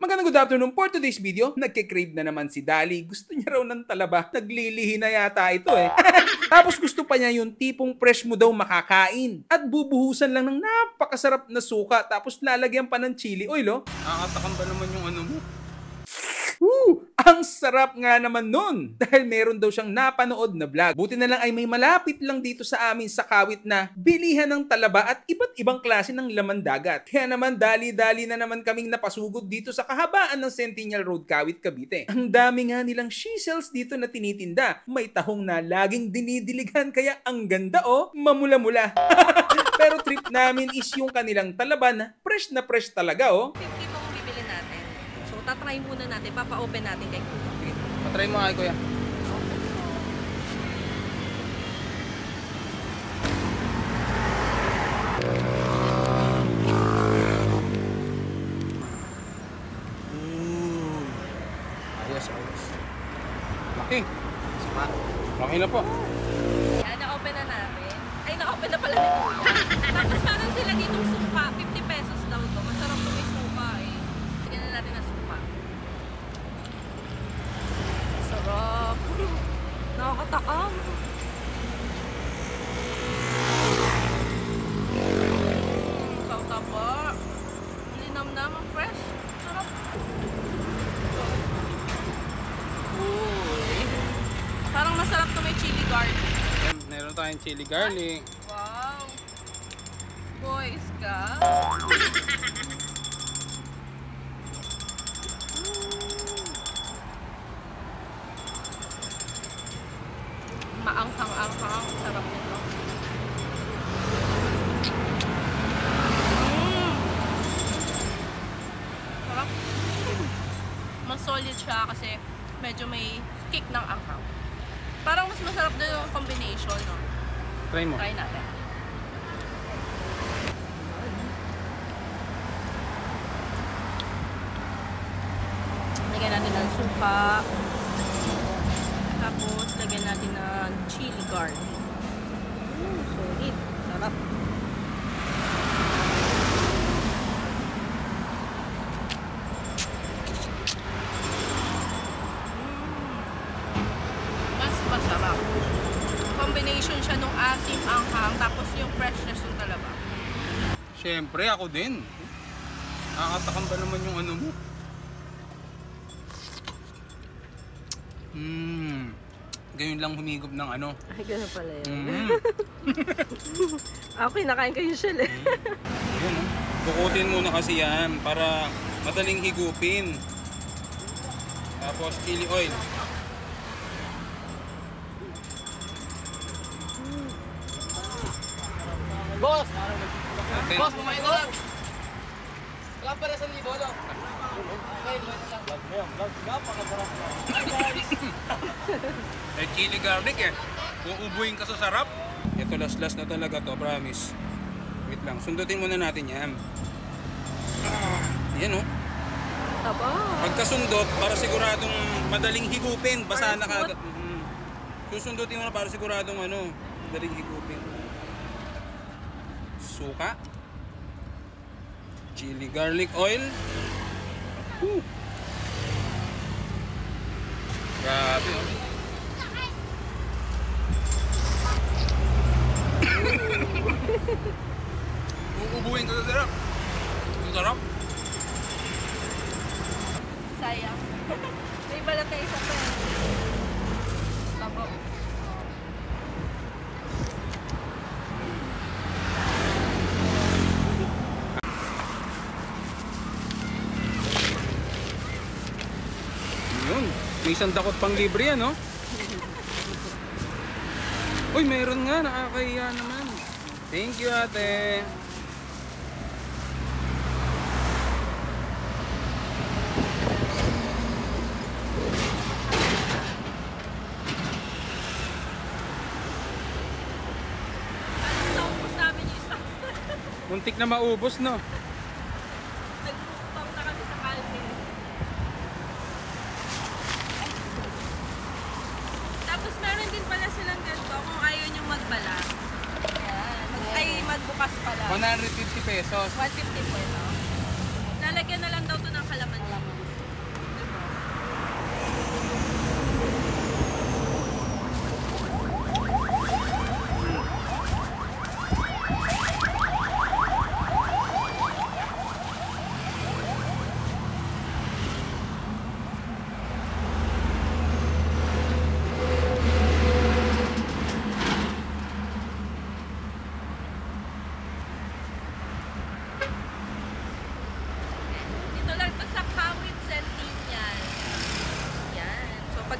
Magandang good afternoon for today's video. Nagke-crave na naman si Dali. Gusto niya raw ng talaba. Naglilihi na yata ito eh. Tapos gusto pa niya yung tipong fresh mo daw makakain. At bubuhusan lang ng napakasarap na suka. Tapos lalagyan pa ng chili oil oh. Nakakatakam ba naman yung ano mo? Ang sarap nga naman nun dahil meron daw siyang napanood na vlog. Buti na lang ay may malapit lang dito sa amin sa Kawit na bilihan ng talaba at iba't ibang klase ng laman dagat. Kaya naman dali-dali na naman kaming napasugod dito sa kahabaan ng Centennial Road, Kawit, Cavite. Ang dami nga nilang shells dito na tinitinda. May tahong na laging dinidiligan kaya ang ganda oh, mamula-mula. Pero trip namin is yung kanilang talaba na fresh talaga oh. Tatry muna natin, papa-open natin kay Kuya. Sige, patry mo kay Kuya. Ayos. Laki. Laki na po. Yan, na-open na natin. Ay, na-open na pala ni Kuya. Tapos parang sila ditong suka, 50 pesos daw to. Masarap to may suka eh. Tignan na natin ang suka. Sarap. Nakakatakam. Taba. Linamnam ang fresh. Sarap. Uy. Parang masarap to may chili garlic. Meron tayong chili garlic. Wow. Boys ka. Maanghang-anghang. Sarap nito. Sarap. Mas solid siya kasi medyo may kick ng anghang. Parang mas masarap din yung combination, no? Try mo. Try natin. Lagyan natin ng suka. Tapos, lagyan natin ng chili garlic. Solid. Sarap. Mas masarap. Combination siya nung asim, anghang, tapos yung freshness ng talaba. Siyempre, ako din. Nakakatakam ba naman yung ano mo? Ganyan lang humigop ng ano. Ay, gano'n pala yun. Ako, kinakain ko yung shell eh. Yun, oh. Bukutin muna kasi yan para madaling higupin. Tapos chili oil. Boss! Natin. Boss, kumain na lang! Wala pa rin sa libo, no? Okay, kumain na lang. Vlog mo yan, vlog. Napakasarap na. Hi guys! May chili garlic eh. Uubuin ka sa sarap. Ito last na talaga to, promise. Wait lang, sundutin muna natin yan. Yan oh. Aba. Pagkasundot, para siguradong madaling higupin. Basa na kagad. Susundutin mo na para siguradong ano, madaling higupin. Suka. Chili garlic oil. Grabe oh. Uubuhin ka sa sarap. Ang sarap. Sayang. May balat na isa pa eh. Tabo. Yun. May isang dakot pang libre yan, no? Uy, meron nga. Nakakahiya naman. Thank you, ate. Naubos namin yung isa. Muntik na maubos, no? Nagpupang na kami sa kalme. Tapos meron din pala silang ganito kung ayaw nyo magbala. magbukas pala. 150 pesos. 150 po ito. Lalagyan na lang daw to ng kalamansi.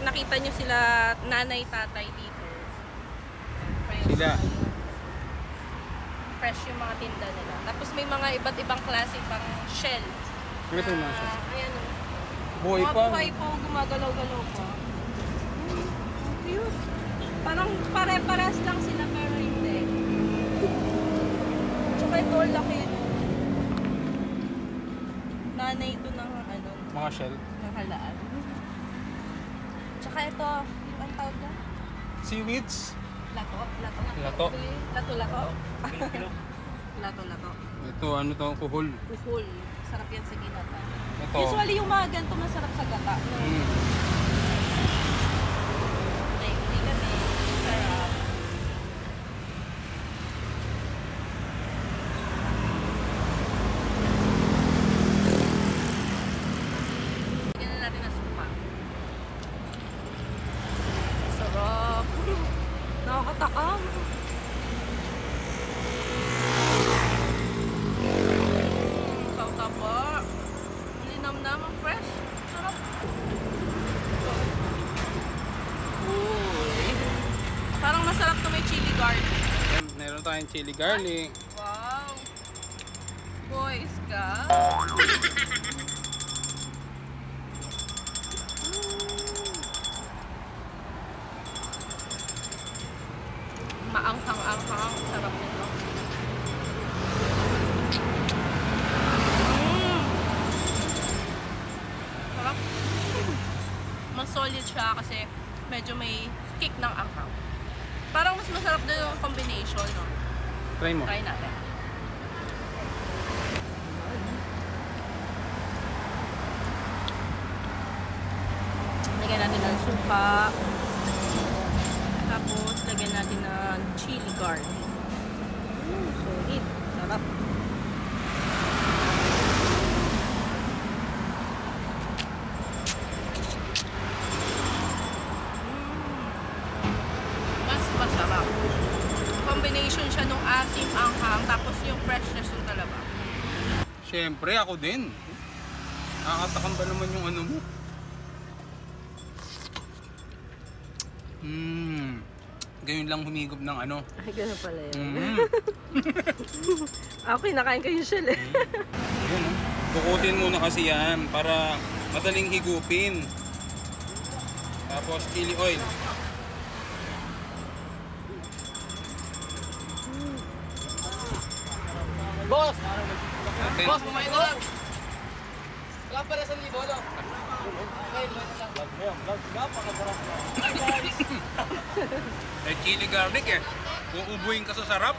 nakita nyo sila nanay, tatay dito. Fresh. Sila. Fresh yung mga tinda nila. Tapos may mga iba't ibang klase pang shell. Ito yung mga shell. Ayan o. Buhay Mga pa. buhay po, gumagalaw-galaw pa. Ang cute. Parang pare-pares lang sila pero hindi. Tsaka ito, laki. Nanay ito ng ano, Mga shell. ng halaan. Tsaka ito, ang tawag doon? Seaweeds. Lato. Lato. Lato. Lato. Ito, ano to? Kuhol. Kuhol. Sarap yan sa ginata. Ito. Usually yung mga ganito masarap sa gata. No? Mm. Hindi kami. Sarap. Bigyan na natin ng supa. Sarap. Nakakatakam. Tapa. Linamnam ang fresh. Sarap. Uy. Parang masarap to may chili garlic. Ayan, meron tayong chili garlic. Wow. Boys ka. Maanghang-anghang. Sarap nito. Sarap. Mas solid siya kasi medyo may kick ng anghang. Parang mas masarap din yung combination, no? Try mo. Try natin. Lagyan natin ng suka. Tapos, lagyan natin ng chili garlic. Solid. Sarap. Mas masarap. Combination siya nung asim, anghang, tapos yung freshness ng talaba. Siyempre, ako din. Nakakatakam ba naman yung ano mo? Ganyan lang humigop ng ano. Ay, gano'n pala yun. Mm. Ako, kinakain ko yung shell eh. Yun, oh. Bukutin muna kasi yan para madaling higupin. Tapos chili oil. Boss! Natin. Boss, kumain na lang! Wala pa rin 1,000, no? Okay, kumain na lang. Vlog mo yan, vlog. Napakasarap na. Hi guys! Eh, chili garlic eh. Uubuhin ka sa sarap.